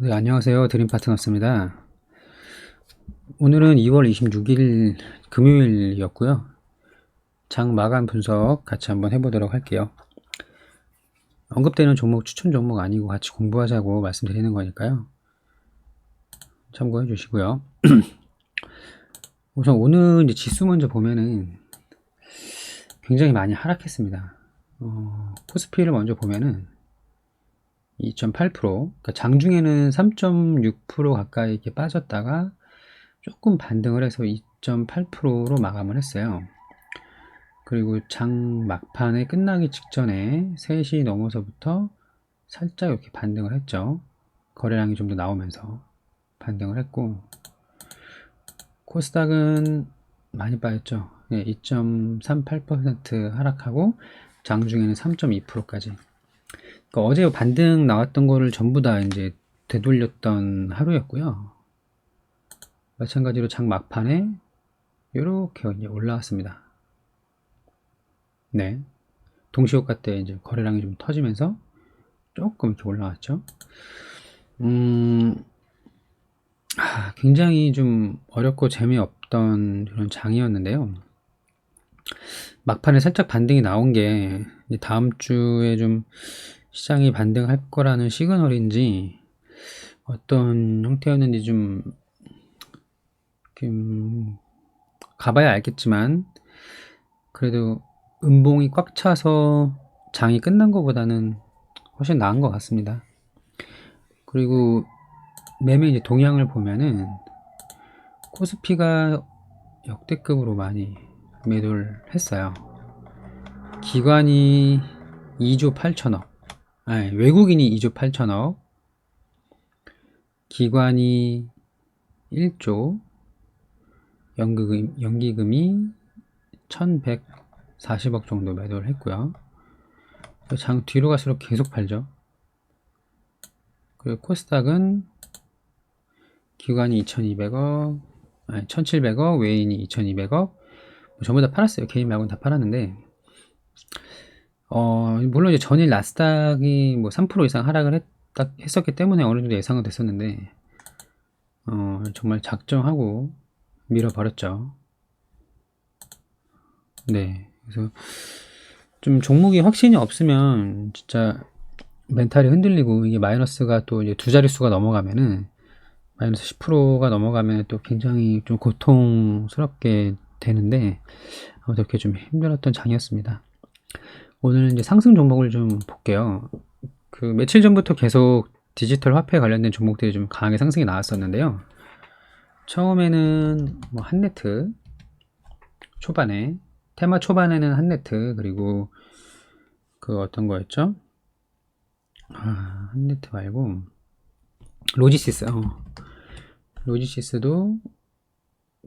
네, 안녕하세요. 드림 파트너스입니다. 오늘은 2월 26일 금요일이었고요. 장 마감 분석 같이 한번 해보도록 할게요. 언급되는 종목 추천 종목 아니고 같이 공부하자고 말씀드리는 거니까요. 참고해 주시고요. 우선 오늘 이제 지수 먼저 보면은 굉장히 많이 하락했습니다. 코스피를 먼저 보면은 2.8%, 그러니까 장중에는 3.6% 가까이 이렇게 빠졌다가 조금 반등을 해서 2.8%로 마감을 했어요. 그리고 장 막판에 끝나기 직전에 3시 넘어서부터 살짝 이렇게 반등을 했죠. 거래량이 좀 더 나오면서 반등을 했고, 코스닥은 많이 빠졌죠. 2.38% 하락하고 장중에는 3.2%까지. 그러니까 어제 반등 나왔던 거를 전부 다 이제 되돌렸던 하루였고요. 마찬가지로 장 막판에 이렇게 이제 올라왔습니다. 네. 동시효과 때 이제 거래량이 좀 터지면서 조금 이렇게 올라왔죠. 굉장히 좀 어렵고 재미없던 그런 장이었는데요. 막판에 살짝 반등이 나온 게 다음 주에 좀 시장이 반등할 거라는 시그널인지 어떤 형태였는지 좀 가봐야 알겠지만, 그래도 음봉이 꽉 차서 장이 끝난 것보다는 훨씬 나은 것 같습니다. 그리고 매매 이제 동향을 보면은 코스피가 역대급으로 많이 매도를 했어요. 기관이 2조 8천억, 아니, 외국인이 2조 8천억, 기관이 1조, 연기금이 1140억 정도 매도를 했고요. 장 뒤로 갈수록 계속 팔죠. 그리고 코스닥은 기관이 2200억, 아니 1700억, 외인이 2200억, 전부 다 팔았어요. 개인 말고는 다 팔았는데, 물론 이제 전일 나스닥이 뭐 3% 이상 하락을 했었기 때문에 어느 정도 예상은 됐었는데, 정말 작정하고 밀어버렸죠. 네. 그래서 좀 종목이 확신이 없으면 진짜 멘탈이 흔들리고, 이게 마이너스가 또 이제 두 자릿수가 넘어가면은, 마이너스 10%가 넘어가면 또 굉장히 좀 고통스럽게 되는데, 아무튼 이렇게 좀 힘들었던 장이었습니다. 오늘 이제 상승 종목을 좀 볼게요. 그 며칠 전부터 계속 디지털 화폐 관련된 종목들이 좀 강하게 상승이 나왔었는데요. 처음에는 뭐 한네트, 초반에 테마 초반에는 한네트, 그리고 그 어떤 거였죠? 한네트 말고 로지시스. 로지시스도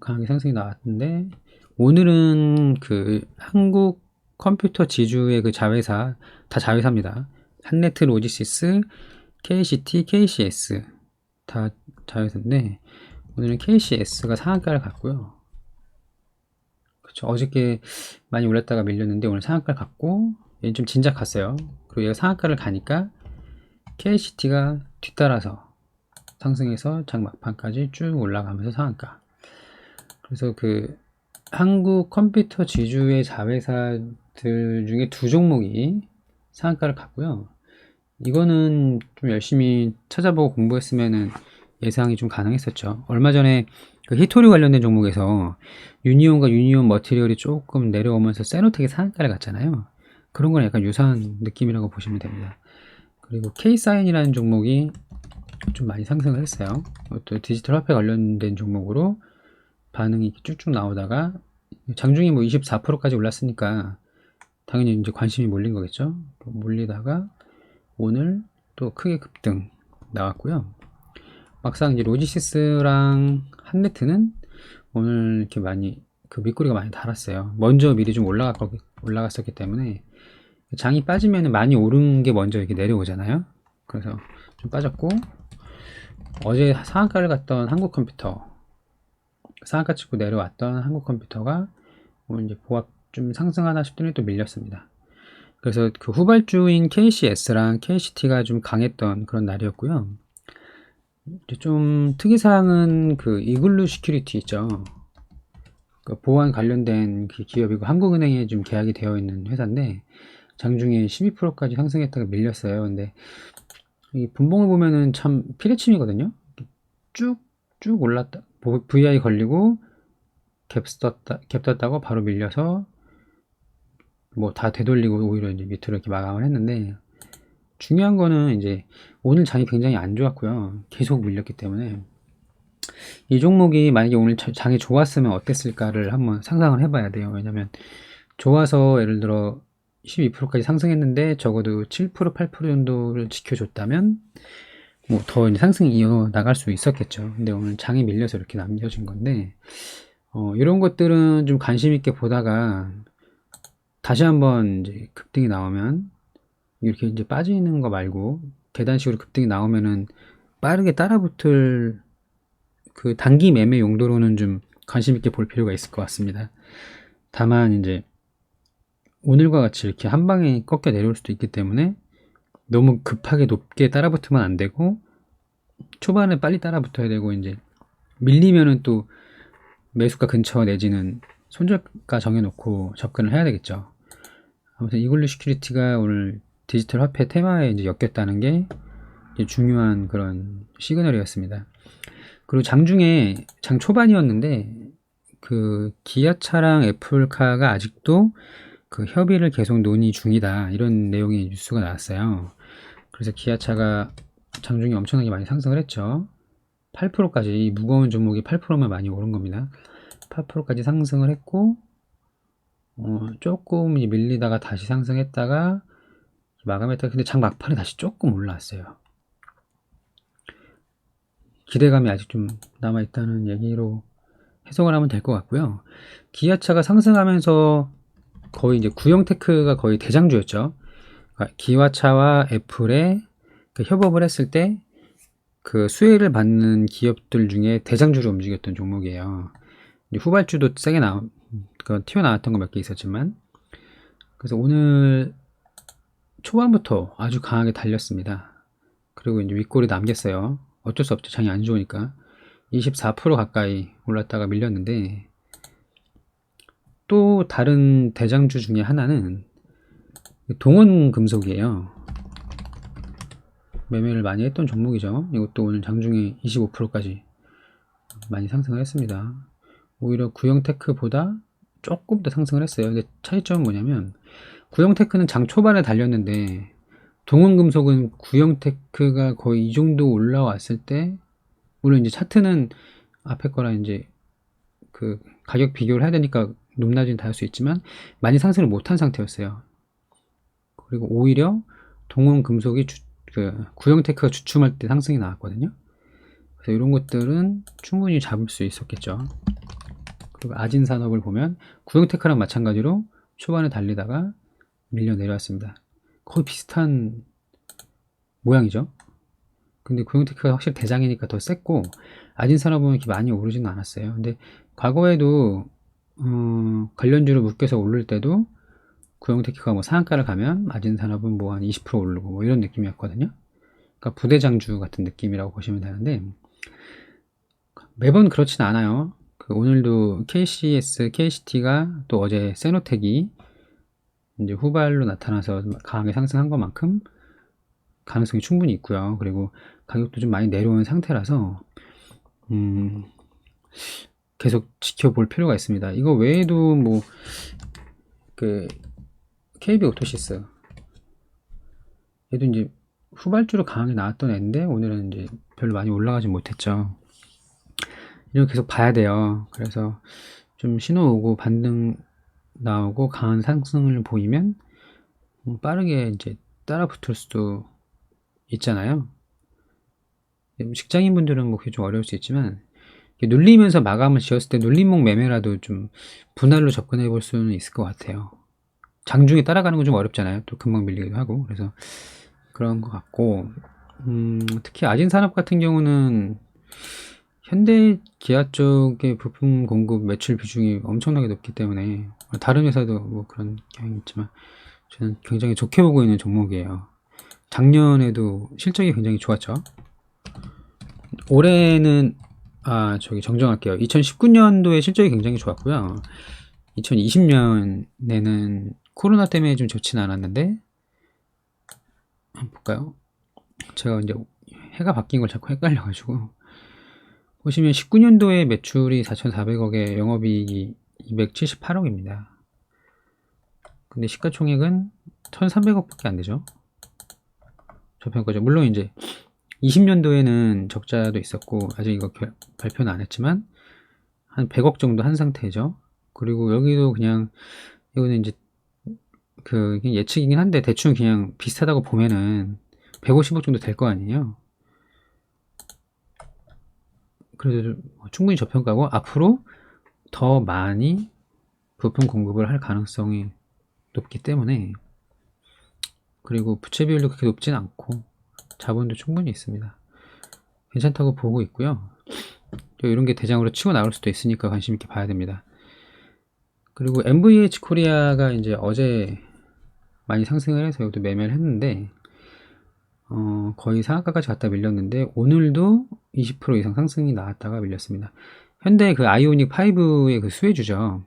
강하게 상승이 나왔는데, 오늘은 그 한국 컴퓨터 지주의 그 자회사, 다 자회사입니다. 한네트, 로지시스, KCT, KCS 다 자회사인데, 오늘은 KCS가 상한가를 갔고요. 그쵸, 어저께 많이 올랐다가 밀렸는데 오늘 상한가를 갔고, 얘는 좀 진작 갔어요. 그리고 얘가 상한가를 가니까 KCT가 뒤따라서 상승해서 장 막판까지 쭉 올라가면서 상한가. 그래서 그 한국 컴퓨터 지주의 자회사들 중에 두 종목이 상한가를 갔고요. 이거는 좀 열심히 찾아보고 공부했으면은 예상이 좀 가능했었죠. 얼마 전에 그 히토리 관련된 종목에서 유니온과 유니온 머티리얼이 조금 내려오면서 세노텍이 상한가를 갔잖아요. 그런 거랑 약간 유사한 느낌이라고 보시면 됩니다. 그리고 K사인이라는 종목이 좀 많이 상승을 했어요. 또 디지털 화폐 관련된 종목으로 반응이 쭉쭉 나오다가 장중에 뭐 24%까지 올랐으니까 당연히 이제 관심이 몰린 거겠죠. 몰리다가 오늘 또 크게 급등 나왔고요. 막상 이제 로지시스랑 한네트는 오늘 이렇게 많이 그 밑꼬리가 많이 달았어요. 먼저 미리 좀 올라갔었기 때문에 장이 빠지면 많이 오른 게 먼저 이렇게 내려오잖아요. 그래서 좀 빠졌고, 어제 상한가를 갔던 한국컴퓨터, 상한가 찍고 내려왔던 한국컴퓨터가 오늘 이제 보합 좀 상승하나 싶더니 또 밀렸습니다. 그래서 그 후발주인 KCS랑 KCT가 좀 강했던 그런 날이었고요. 좀 특이사항은 그 이글루 시큐리티 있죠. 그 보안 관련된 그 기업이고 한국은행에 좀 계약이 되어 있는 회사인데 장중에 12%까지 상승했다가 밀렸어요. 근데 이 분봉을 보면은 참 피레침이거든요. 쭉쭉 올랐다. VI 걸리고 갭 떴다고 바로 밀려서 뭐 다 되돌리고 오히려 이제 밑으로 이렇게 마감을 했는데 중요한 거는 이제 오늘 장이 굉장히 안 좋았고요. 계속 밀렸기 때문에 이 종목이 만약에 오늘 장이 좋았으면 어땠을까를 한번 상상을 해봐야 돼요. 왜냐면 좋아서 예를 들어 12%까지 상승했는데 적어도 7% 8% 정도를 지켜줬다면 뭐 더 상승이 이어 나갈 수 있었겠죠. 근데 오늘 장이 밀려서 이렇게 남겨진 건데 이런 것들은 좀 관심 있게 보다가 다시 한번 이제 급등이 나오면 이렇게 이제 빠지는 거 말고 계단식으로 급등이 나오면은 빠르게 따라붙을 그 단기 매매 용도로는 좀 관심 있게 볼 필요가 있을 것 같습니다. 다만 이제 오늘과 같이 이렇게 한 방에 꺾여 내려올 수도 있기 때문에 너무 급하게 높게 따라붙으면 안 되고 초반에 빨리 따라붙어야 되고 이제 밀리면은 또 매수가 근처 내지는 손절가 정해놓고 접근을 해야 되겠죠. 아무튼 이글루 시큐리티가 오늘 디지털 화폐 테마에 이제 엮였다는 게 중요한 그런 시그널이었습니다. 그리고 장중에 장 초반이었는데 그 기아차랑 애플카가 아직도 그 협의를 계속 논의 중이다 이런 내용의 뉴스가 나왔어요. 그래서 기아차가 장중에 엄청나게 많이 상승을 했죠. 8%까지 이 무거운 종목이 8%만 많이 오른 겁니다. 8%까지 상승을 했고 조금 밀리다가 다시 상승했다가 마감했다. 근데 장 막판에 다시 조금 올라왔어요. 기대감이 아직 좀 남아있다는 얘기로 해석을 하면 될 것 같고요. 기아차가 상승하면서 거의 이제 구형테크가 거의 대장주였죠. 그러니까 기아차와 애플의 그 협업을 했을 때 그 수혜를 받는 기업들 중에 대장주로 움직였던 종목이에요. 후발주도 세게 튀어나왔던 거 몇 개 있었지만 그래서 오늘 초반부터 아주 강하게 달렸습니다. 그리고 이제 윗골이 남겼어요. 어쩔 수 없죠. 장이 안 좋으니까 24% 가까이 올랐다가 밀렸는데 또 다른 대장주 중에 하나는 동원금속이에요. 매매를 많이 했던 종목이죠. 이것도 오늘 장중에 25%까지 많이 상승을 했습니다. 오히려 구형테크보다 조금 더 상승을 했어요. 근데 차이점은 뭐냐면 구형테크는 장 초반에 달렸는데 동원금속은 구형테크가 거의 이 정도 올라왔을 때 물론 이제 차트는 앞에 거랑 이제 그 가격 비교를 해야 되니까 높낮이는 다 할 수 있지만 많이 상승을 못한 상태였어요. 그리고 오히려 동원금속이 그 구형테크가 주춤할 때 상승이 나왔거든요. 그래서 이런 것들은 충분히 잡을 수 있었겠죠. 그리고 아진산업을 보면 구형테크랑 마찬가지로 초반에 달리다가 밀려 내려왔습니다. 거의 비슷한 모양이죠. 근데 구형테크가 확실히 대장이니까 더 셌고 아진산업은 이렇게 많이 오르지는 않았어요. 근데 과거에도 관련주를 묶여서 오를 때도 구형테크가 뭐 상한가를 가면 아진산업은 뭐 한 20% 오르고 뭐 이런 느낌이었거든요. 그러니까 부대장주 같은 느낌이라고 보시면 되는데 매번 그렇진 않아요. 그 오늘도 KCS, KCT가 또 어제 세노텍이 이제 후발로 나타나서 강하게 상승한 것만큼 가능성이 충분히 있고요. 그리고 가격도 좀 많이 내려온 상태라서 계속 지켜볼 필요가 있습니다. 이거 외에도 뭐 그 KB 오토시스 얘도 이제 후발주로 강하게 나왔던 애인데 오늘은 이제 별로 많이 올라가지 못했죠. 이런 거 계속 봐야 돼요. 그래서 좀 신호 오고 반등 나오고 강한 상승을 보이면 빠르게 이제 따라 붙을 수도 있잖아요. 직장인분들은 뭐 그게 좀 어려울 수 있지만 눌리면서 마감을 지었을 때 눌림목 매매라도 좀 분할로 접근해 볼 수는 있을 것 같아요. 장중에 따라가는 건 좀 어렵잖아요. 또 금방 밀리기도 하고 그래서 그런 것 같고 특히 아진산업 같은 경우는 현대 기아 쪽의 부품 공급 매출 비중이 엄청나게 높기 때문에 다른 회사도 뭐 그런 경향이 있지만 저는 굉장히 좋게 보고 있는 종목이에요. 작년에도 실적이 굉장히 좋았죠. 올해는 정정할게요. 2019년도에 실적이 굉장히 좋았고요. 2020년에는 코로나 때문에 좀 좋지는 않았는데, 한번 볼까요? 제가 이제 해가 바뀐 걸 자꾸 헷갈려가지고, 보시면 19년도에 매출이 4,400억에 영업이익이 278억입니다. 근데 시가총액은 1,300억밖에 안 되죠. 저평가죠. 물론 이제 20년도에는 적자도 있었고, 아직 이거 발표는 안 했지만, 한 100억 정도 한 상태죠. 그리고 여기도 그냥, 이거는 이제 그 예측이긴 한데, 대충 그냥 비슷하다고 보면은 150억 정도 될 거 아니에요. 그래도 충분히 저평가고, 앞으로 더 많이 부품 공급을 할 가능성이 높기 때문에, 그리고 부채 비율도 그렇게 높진 않고 자본도 충분히 있습니다. 괜찮다고 보고 있고요. 또 이런 게 대장으로 치고 나올 수도 있으니까 관심 있게 봐야 됩니다. 그리고 MVH 코리아가 이제 어제 많이 상승을 해서 이것도 매매를 했는데, 거의 상한가까지 갔다 밀렸는데, 오늘도 20% 이상 상승이 나왔다가 밀렸습니다. 현대 그 아이오닉 5의 그 수혜주죠.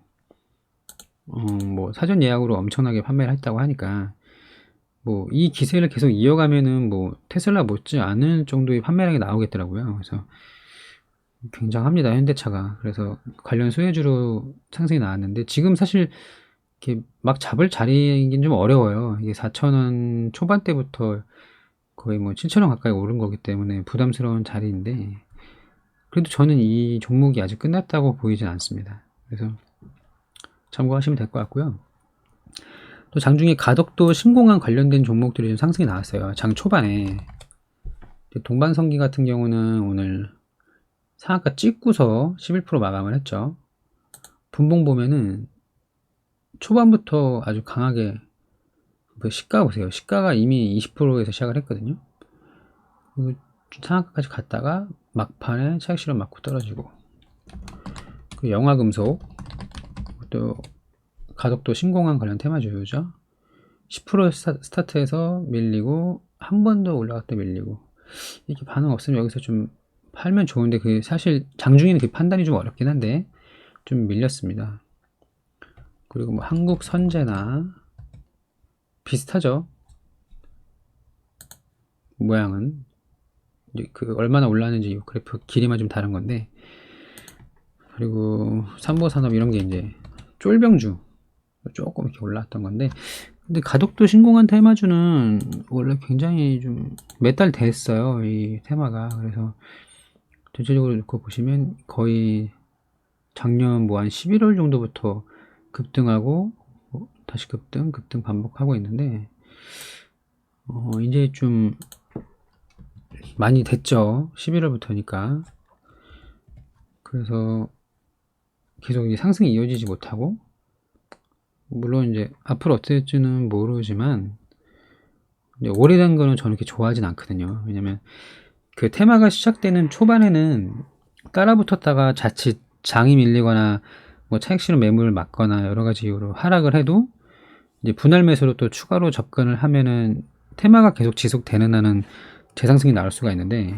뭐 사전 예약으로 엄청나게 판매를 했다고 하니까, 뭐 이 기세를 계속 이어가면은 뭐 테슬라 못지 않은 정도의 판매량이 나오겠더라고요. 그래서 굉장합니다, 현대차가. 그래서 관련 수혜주로 상승이 나왔는데, 지금 사실 이렇게 막 잡을 자리이긴 좀 어려워요. 이게 4,000원 초반대부터 거의 뭐 7,000원 가까이 오른 거기 때문에 부담스러운 자리인데, 그래도 저는 이 종목이 아직 끝났다고 보이진 않습니다. 그래서 참고하시면 될 것 같고요. 또 장중에 가덕도 신공항 관련된 종목들이 좀 상승이 나왔어요. 장 초반에. 동반성기 같은 경우는 오늘 상한가 찍고서 11% 마감을 했죠. 분봉 보면은 초반부터 아주 강하게, 그 시가 보세요. 시가가 이미 20%에서 시작을 했거든요. 그리고 상한가까지 갔다가 막판에 차익 실현 맞고 떨어지고, 그 영화금속, 또 가덕도 신공항 관련 테마주죠. 10% 스타트해서 밀리고, 한 번 더 올라갔다 밀리고, 이렇게 반응 없으면 여기서 좀 팔면 좋은데, 그 사실 장중에는 그 판단이 좀 어렵긴 한데 좀 밀렸습니다. 그리고 뭐 한국 선제나 비슷하죠. 모양은 이제 그 얼마나 올랐는지 그래프 길이만 좀 다른 건데, 그리고 삼보산업 이런 게 이제 쫄병주 조금 이렇게 올라왔던 건데, 근데 가덕도 신공한 테마주는 원래 굉장히 좀 몇 달 됐어요, 이 테마가. 그래서 전체적으로 놓고 보시면 거의 작년 뭐 한 11월 정도부터 급등하고 다시 급등 반복하고 있는데, 이제 좀 많이 됐죠. 11월부터니까. 그래서 계속 이제 상승이 이어지지 못하고, 물론 이제 앞으로 어떻게 될지는 모르지만, 이제 오래된 거는 저는 이렇게 좋아하진 않거든요. 왜냐면 그 테마가 시작되는 초반에는 따라붙었다가 자칫 장이 밀리거나 뭐 차익 실현 매물을 맞거나 여러 가지 이유로 하락을 해도, 이제 분할 매수로 또 추가로 접근을 하면은 테마가 계속 지속되는 한은 재상승이 나올 수가 있는데,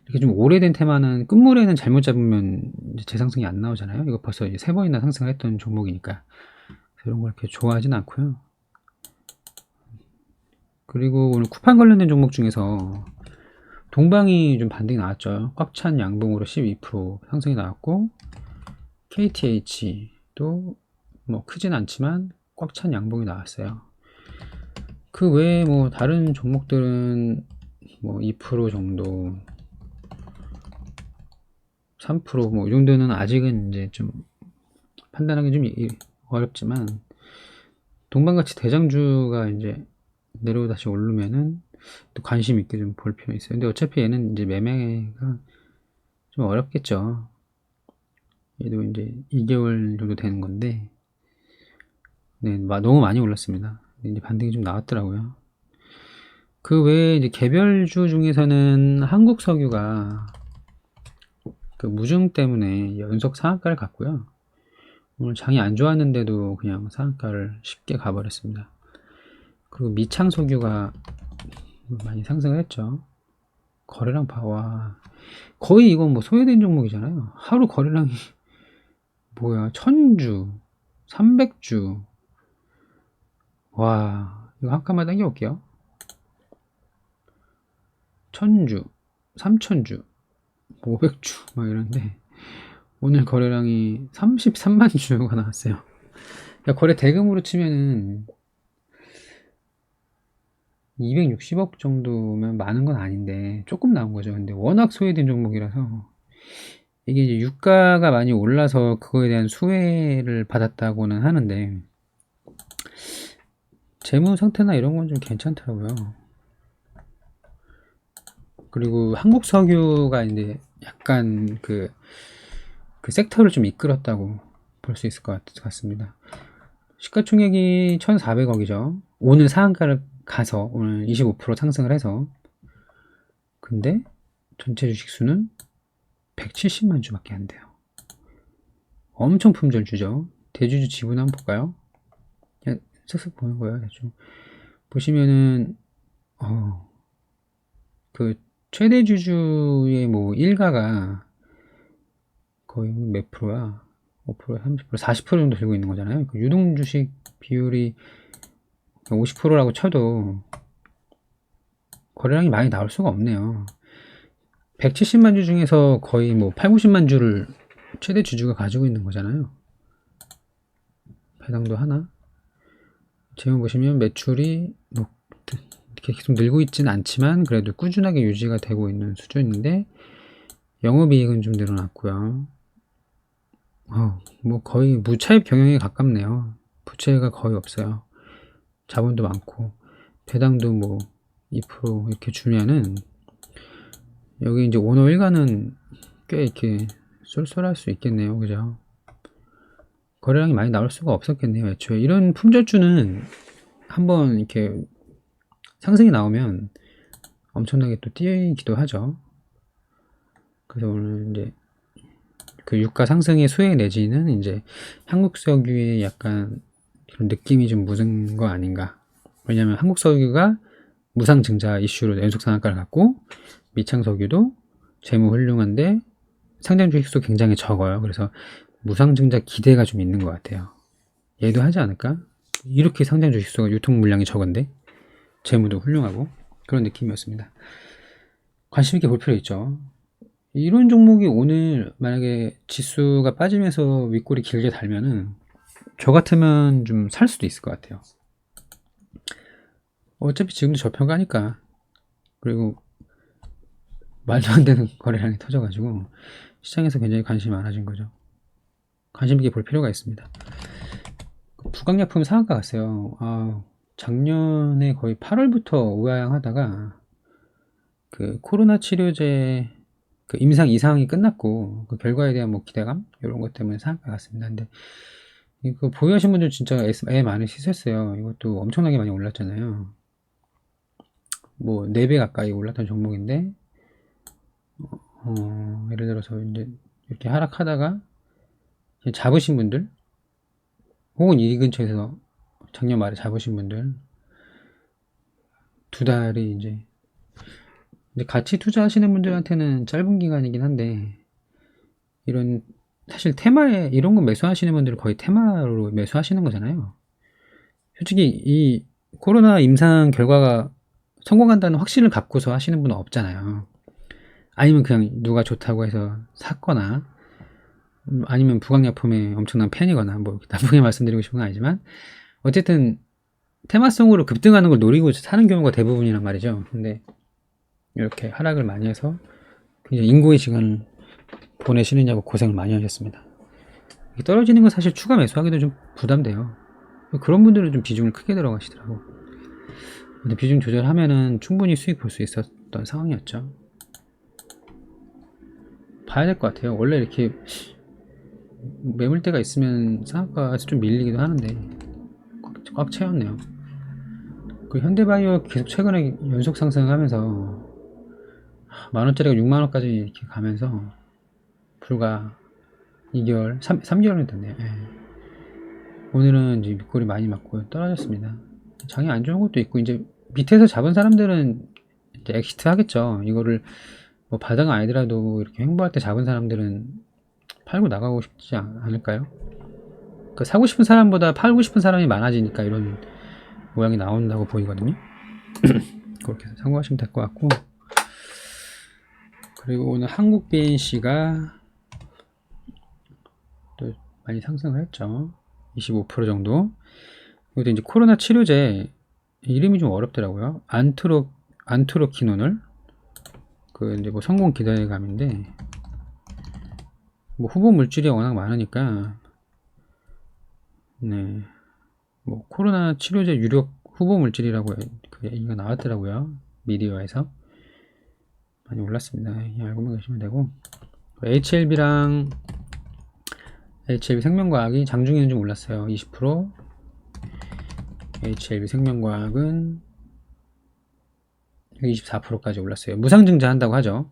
이렇게 좀 오래된 테마는 끝물에는 잘못 잡으면 이제 재상승이 안 나오잖아요. 이거 벌써 이제 3번이나 상승을 했던 종목이니까. 이런 걸 이렇게 좋아하진 않고요. 그리고 오늘 쿠팡 관련된 종목 중에서 동방이 좀 반등이 나왔죠. 꽉 찬 양봉으로 12% 상승이 나왔고, KTH도 뭐 크진 않지만 꽉 찬 양봉이 나왔어요. 그 외에 뭐 다른 종목들은 뭐 2% 정도, 3%뭐 이 정도는 아직은 이제 좀 판단하기 좀 어렵지만, 동방같이 대장주가 이제 내려오 다시 오르면은 또 관심 있게 좀 볼 필요 있어요. 근데 어차피 얘는 이제 매매가 좀 어렵겠죠. 얘도 이제 2개월 정도 되는 건데, 네, 너무 많이 올랐습니다. 이제 반등이 좀 나왔더라고요. 그 외에 이제 개별주 중에서는 한국석유가 그 무증 때문에 연속 상한가를 갔고요. 오늘 장이 안 좋았는데도 그냥 상한가를 쉽게 가버렸습니다. 그리고 미창석유가 많이 상승을 했죠. 거래량 봐와. 거의 이건 뭐 소외된 종목이잖아요. 하루 거래량이 뭐야, 1000주, 300주. 와, 이거 한 칸만 당겨볼게요. 1000주, 3000주, 500주, 막 이런데, 오늘 거래량이 33만 주가 나왔어요. 그러니까 거래 대금으로 치면은 260억 정도면 많은 건 아닌데, 조금 나온 거죠. 근데 워낙 소외된 종목이라서, 이게 이제 유가가 많이 올라서 그거에 대한 수혜를 받았다고는 하는데, 재무 상태나 이런 건 좀 괜찮더라고요. 그리고 한국석유가 이제 약간 그 섹터를 좀 이끌었다고 볼 수 있을 것 같습니다. 시가총액이 1,400억이죠. 오늘 상한가를 가서 오늘 25% 상승을 해서, 근데 전체 주식 수는 170만 주밖에 안 돼요. 엄청 품절주죠. 대주주 지분 한번 볼까요? 그냥 쓱쓱 보는 거예요. 대충 보시면은 그 최대 주주의 뭐 일가가 거의 몇 프로야? 5%, 30%, 40% 정도 들고 있는 거잖아요. 그 유동 주식 비율이 50%라고 쳐도 거래량이 많이 나올 수가 없네요. 170만 주 중에서 거의 뭐 8, 90만 주를 최대 주주가 가지고 있는 거잖아요. 배당도 하나? 지금 보시면 매출이 뭐 이렇게 계속 늘고 있지는 않지만 그래도 꾸준하게 유지가 되고 있는 수준인데, 영업이익은 좀 늘어났고요. 뭐 거의 무차입 경영에 가깝네요. 부채가 거의 없어요. 자본도 많고 배당도 뭐 2% 이렇게 주면은, 여기 이제 오너 일가는 꽤 이렇게 쏠쏠할 수 있겠네요. 그죠? 거래량이 많이 나올 수가 없었겠네요. 애초에 이런 품절주는 한번 이렇게 상승이 나오면 엄청나게 또 뛰기도 하죠. 그래서 오늘 이제 그 유가 상승의 수혜 내지는 이제 한국석유의 약간 그런 느낌이 좀 묻은 거 아닌가. 왜냐면 한국석유가 무상증자 이슈로 연속 상한가를 갖고, 미창석유도 재무 훌륭한데 상장 주식수 굉장히 적어요. 그래서 무상증자 기대가 좀 있는 것 같아요. 얘도 하지 않을까? 이렇게 상장 주식수가 유통 물량이 적은데 재무도 훌륭하고, 그런 느낌이었습니다. 관심 있게 볼 필요 있죠. 이런 종목이 오늘 만약에 지수가 빠지면서 윗골이 길게 달면은 저 같으면 좀 살 수도 있을 것 같아요. 어차피 지금도 저평가니까. 그리고 말도 안 되는 거래량이 터져가지고 시장에서 굉장히 관심이 많아진 거죠. 관심 있게 볼 필요가 있습니다. 부강약품 상한가 갔어요. 작년에 거의 8월부터 우아향하다가 그 코로나 치료제 그 임상 이상이 끝났고 그 결과에 대한 뭐 기대감 이런 것 때문에 상한가 갔습니다. 근데 이거 보유하신 분들 진짜 애 많이 씻었어요. 이것도 엄청나게 많이 올랐잖아요. 뭐 4배 가까이 올랐던 종목인데, 예를 들어서 이제 이렇게 하락하다가 잡으신 분들, 혹은 이 근처에서 작년 말에 잡으신 분들, 2달이 이제 같이 투자하시는 분들한테는 짧은 기간이긴 한데, 이런 사실 테마에 이런 거 매수하시는 분들은 거의 테마로 매수하시는 거잖아요. 솔직히 이 코로나 임상 결과가 성공한다는 확신을 갖고서 하시는 분은 없잖아요. 아니면 그냥 누가 좋다고 해서 샀거나, 아니면 부강약품의 엄청난 팬이거나, 뭐 나쁘게 말씀드리고 싶은 건 아니지만 어쨌든 테마성으로 급등하는 걸 노리고 사는 경우가 대부분이란 말이죠. 근데 이렇게 하락을 많이 해서 굉장히 인고의 시간을 보내시느냐고 고생을 많이 하셨습니다. 떨어지는 건 사실 추가 매수하기도 좀 부담돼요. 그런 분들은 좀 비중을 크게 들어가시더라고. 근데 비중 조절하면은 충분히 수익 볼 수 있었던 상황이었죠. 봐야 될 것 같아요. 원래 이렇게 매물대가 있으면 상한가에서 좀 밀리기도 하는데 꽉 채웠네요. 그 현대바이오 계속 최근에 연속 상승하면서 만원짜리가 6만원까지 이렇게 가면서 불과 2개월, 3개월은 됐네요. 예. 오늘은 이제 밑골이 많이 맞고 떨어졌습니다. 장이 안 좋은 것도 있고, 이제 밑에서 잡은 사람들은 이제 엑시트 하겠죠. 이거를 뭐 바닥은 아니더라도 이렇게 횡보할 때 잡은 사람들은 팔고 나가고 싶지 않을까요? 그 사고 싶은 사람보다 팔고 싶은 사람이 많아지니까 이런 모양이 나온다고 보이거든요. 그렇게 해서 참고하시면 될 것 같고, 그리고 오늘 한국 BNC가 또 많이 상승을 했죠. 25% 정도. 이것도 이제 코로나 치료제 이름이 좀 어렵더라고요. 안트로키논을 그 이제 뭐 성공 기대감인데, 뭐 후보 물질이 워낙 많으니까 네, 뭐 코로나 치료제 유력 후보 물질이라고 그 얘기가 나왔더라고요. 미디어에서 많이 올랐습니다. 알고만 계시면 되고, HLB랑 HLB 생명과학이 장중에는 좀 올랐어요. 20%. HLB 생명과학은 24%까지 올랐어요. 무상증자 한다고 하죠.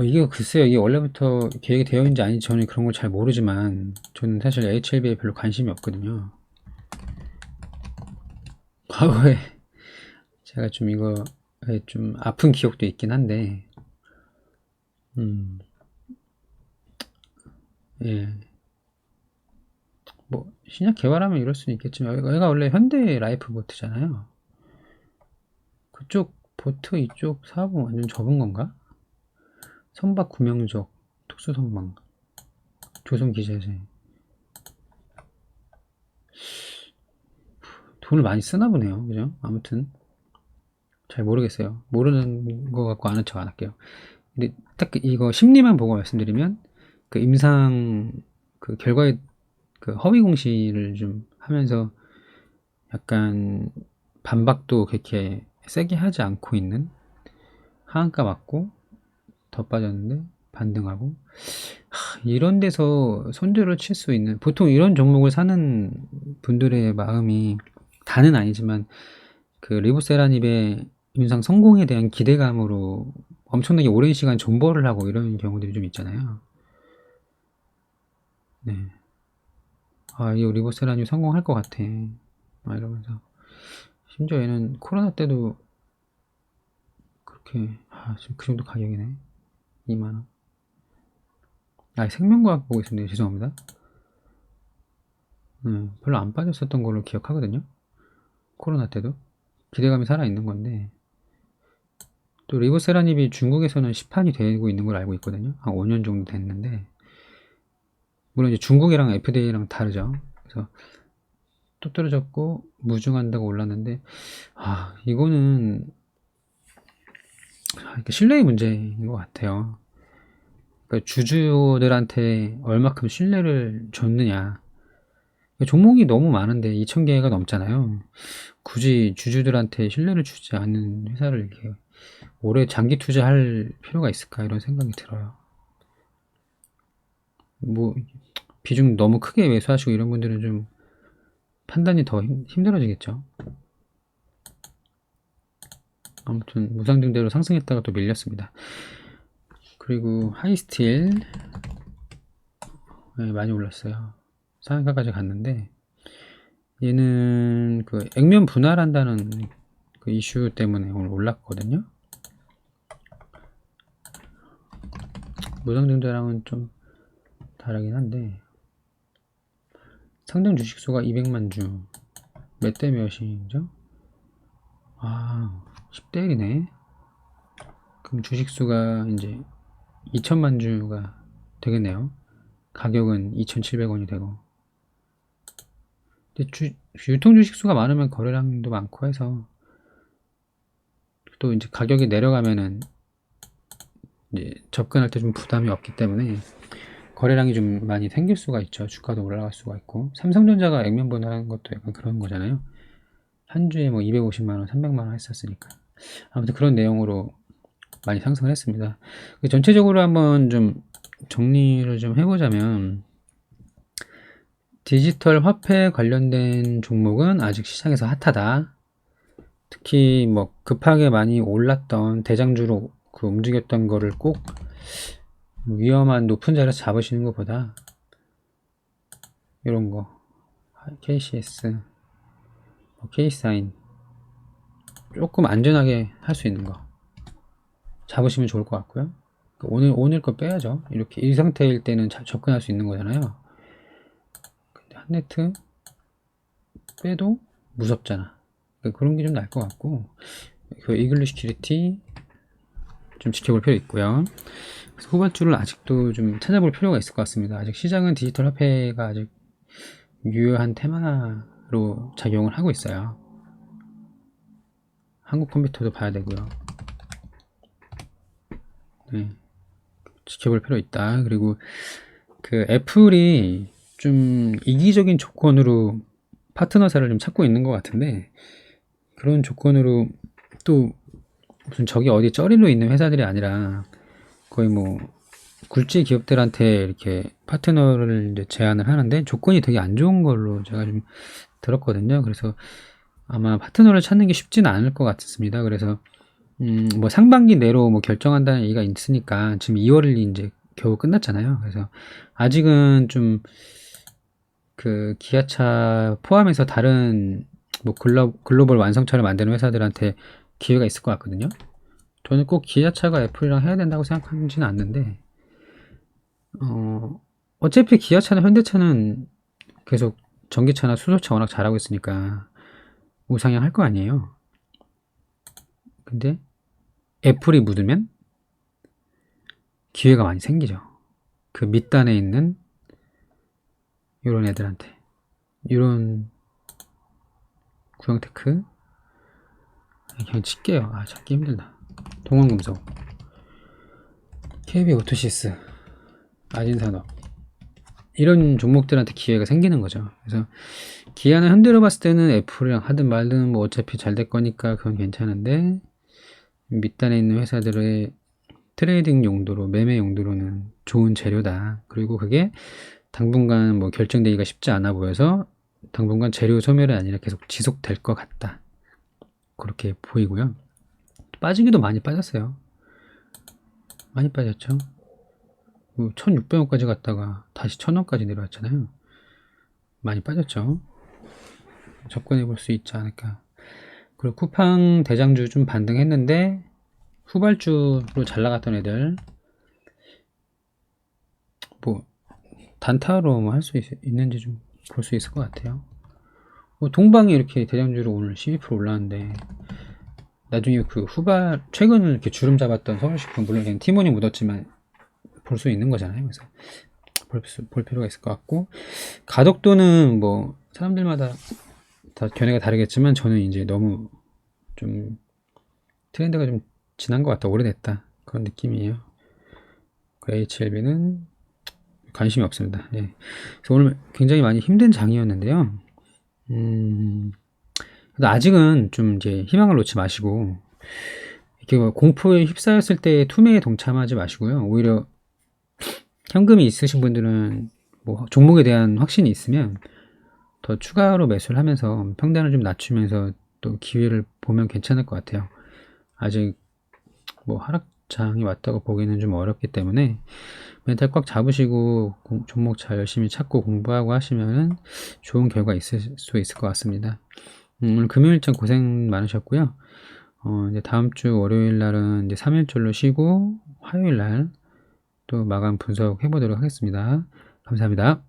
이게 글쎄요, 이게 원래부터 계획이 되어 있는지 아닌지 저는 그런 걸 잘 모르지만, 저는 사실 HLB에 별로 관심이 없거든요. 과거에 제가 좀 이거에 좀 아픈 기억도 있긴 한데, 예. 뭐, 신약 개발하면 이럴 수는 있겠지만, 얘가 원래 현대 라이프 보트잖아요. 그쪽 보트 이쪽 사업은 완전 접은 건가? 선박 구명적, 특수선박, 조선기재세. 돈을 많이 쓰나 보네요. 그죠? 아무튼, 잘 모르겠어요. 모르는 거 갖고 아는 척 안 할게요. 근데 딱 이거 심리만 보고 말씀드리면, 그 임상, 그 결과에 그 허위 공시를 좀 하면서 약간 반박도 그렇게 세게 하지 않고 있는, 하한가 맞고 더 빠졌는데 반등하고, 이런 데서 손절을 칠 수 있는, 보통 이런 종목을 사는 분들의 마음이 다는 아니지만 그 리보세라닙의 임상 성공에 대한 기대감으로 엄청나게 오랜 시간 존버를 하고 이런 경우들이 좀 있잖아요. 네. 이 리보세라닙 성공할 것 같아, 이러면서. 심지어 얘는 코로나 때도 그렇게, 지금 그 정도 가격이네. 2만원. 생명과학 보고 있습니다. 죄송합니다. 별로 안 빠졌었던 걸로 기억하거든요. 코로나 때도. 기대감이 살아있는 건데, 또 리보세라닙이 중국에서는 시판이 되고 있는 걸 알고 있거든요. 한 5년 정도 됐는데, 물론 이제 중국이랑 FDA랑 다르죠. 그래서 또 떨어졌고 무중한다고 올랐는데, 이거는 신뢰의 문제인 것 같아요. 그러니까 주주들한테 얼마큼 신뢰를 줬느냐. 종목이 너무 많은데 2,000개가 넘잖아요. 굳이 주주들한테 신뢰를 주지 않는 회사를 이렇게 오래 장기 투자할 필요가 있을까, 이런 생각이 들어요. 뭐 비중 너무 크게 매수하시고 이런 분들은 좀 판단이 더 힘들어지겠죠. 아무튼 무상증대로 상승했다가 또 밀렸습니다. 그리고 하이스틸 많이 올랐어요. 상한가까지 갔는데, 얘는 그 액면 분할한다는 그 이슈 때문에 오늘 올랐거든요. 무상증대랑은 좀 다르긴 한데, 상장 주식수가 200만 주, 몇 대 몇이죠? 10대 1이네. 그럼 주식수가 이제 2천만 주가 되겠네요. 가격은 2,700원이 되고. 근데 유통 주식수가 많으면 거래량도 많고 해서, 또 이제 가격이 내려가면은 이제 접근할 때 좀 부담이 없기 때문에 거래량이 좀 많이 생길 수가 있죠. 주가도 올라갈 수가 있고. 삼성전자가 액면 분할하는 것도 약간 그런 거잖아요. 한 주에 뭐 250만원, 300만원 했었으니까. 아무튼 그런 내용으로 많이 상승을 했습니다. 전체적으로 한번 좀 정리를 좀 해보자면, 디지털 화폐 관련된 종목은 아직 시장에서 핫하다. 특히 뭐 급하게 많이 올랐던 대장주로 그 움직였던 거를 꼭 위험한 높은 자리에서 잡으시는 것보다 이런 거 KCS, K사인 조금 안전하게 할 수 있는 거, 잡으시면 좋을 것 같고요. 오늘 거 빼야죠. 이렇게 이 상태일 때는 접근할 수 있는 거잖아요. 근데 한네트 빼도 무섭잖아. 그런 게 좀 나을 것 같고, 그 이글루 시큐리티 좀 지켜볼 필요 있고요. 그래서 후발주를 아직도 좀 찾아볼 필요가 있을 것 같습니다. 아직 시장은 디지털 화폐가 아직 유효한 테마로 작용을 하고 있어요. 한국 컴퓨터도 봐야 되고요. 네, 지켜볼 필요 있다. 그리고 그 애플이 좀 이기적인 조건으로 파트너사를 좀 찾고 있는 것 같은데, 그런 조건으로 또 무슨 저기 어디 쩌리로 있는 회사들이 아니라 거의 뭐 굴지 기업들한테 이렇게 파트너를 이제 제안을 하는데 조건이 되게 안 좋은 걸로 제가 좀 들었거든요. 그래서 아마 파트너를 찾는 게 쉽지는 않을 것 같습니다. 그래서 뭐 상반기 내로 뭐 결정한다는 얘기가 있으니까 지금 2월이 이제 겨우 끝났잖아요. 그래서 아직은 좀 그 기아차 포함해서 다른 뭐 글로벌 완성차를 만드는 회사들한테 기회가 있을 것 같거든요. 저는 꼭 기아차가 애플이랑 해야 된다고 생각하지는 않는데, 어차피 기아차나 현대차는 계속 전기차나 수소차 워낙 잘하고 있으니까 우상향 할 거 아니에요. 근데 애플이 묻으면 기회가 많이 생기죠. 그 밑단에 있는 이런 애들한테. 이런 구형테크 그냥 칠게요. 찾기 힘들다. 동원금속, KB오토시스, 아진산업 이런 종목들한테 기회가 생기는 거죠. 그래서 기아는 현대로 봤을 때는 애플이랑 하든 말든 뭐 어차피 잘 될 거니까 그건 괜찮은데, 밑단에 있는 회사들의 트레이딩 용도로, 매매 용도로는 좋은 재료다. 그리고 그게 당분간 뭐 결정되기가 쉽지 않아 보여서 당분간 재료 소멸이 아니라 계속 지속될 것 같다. 그렇게 보이고요. 빠지기도 많이 빠졌어요. 많이 빠졌죠. 1600원까지 갔다가 다시 1000원까지 내려왔잖아요. 많이 빠졌죠. 접근해 볼 수 있지 않을까. 그리고 쿠팡 대장주 좀 반등했는데 후발주로 잘 나갔던 애들 뭐 단타로 뭐 할 수 있는지 좀 볼 수 있을 것 같아요. 동방이 이렇게 대장주로 오늘 12% 올랐는데 나중에 그 최근을 이렇게 주름 잡았던 서울식품, 물론 그냥 티몬이 묻었지만 볼 수 있는 거잖아요. 그래서 볼 필요가 있을 것 같고, 가덕도는 뭐 사람들마다 다 견해가 다르겠지만 저는 이제 너무 좀 트렌드가 좀 지난 것 같다, 오래됐다, 그런 느낌이에요. 그 HLB는 관심이 없습니다. 예. 그래서 오늘 굉장히 많이 힘든 장이었는데요. 아직은 좀 이제 희망을 놓지 마시고, 이렇게 공포에 휩싸였을 때 투매에 동참하지 마시고요. 오히려 현금이 있으신 분들은 뭐 종목에 대한 확신이 있으면 더 추가로 매수를 하면서 평단을 좀 낮추면서 또 기회를 보면 괜찮을 것 같아요. 아직 뭐 하락장이 왔다고 보기는 좀 어렵기 때문에 멘탈 꽉 잡으시고 종목 잘 열심히 찾고 공부하고 하시면은 좋은 결과 있을 수 있을 것 같습니다. 오늘 금요일장 고생 많으셨고요. 이제 다음 주 월요일 날은 이제 3일절로 쉬고 화요일 날 또 마감 분석해 보도록 하겠습니다. 감사합니다.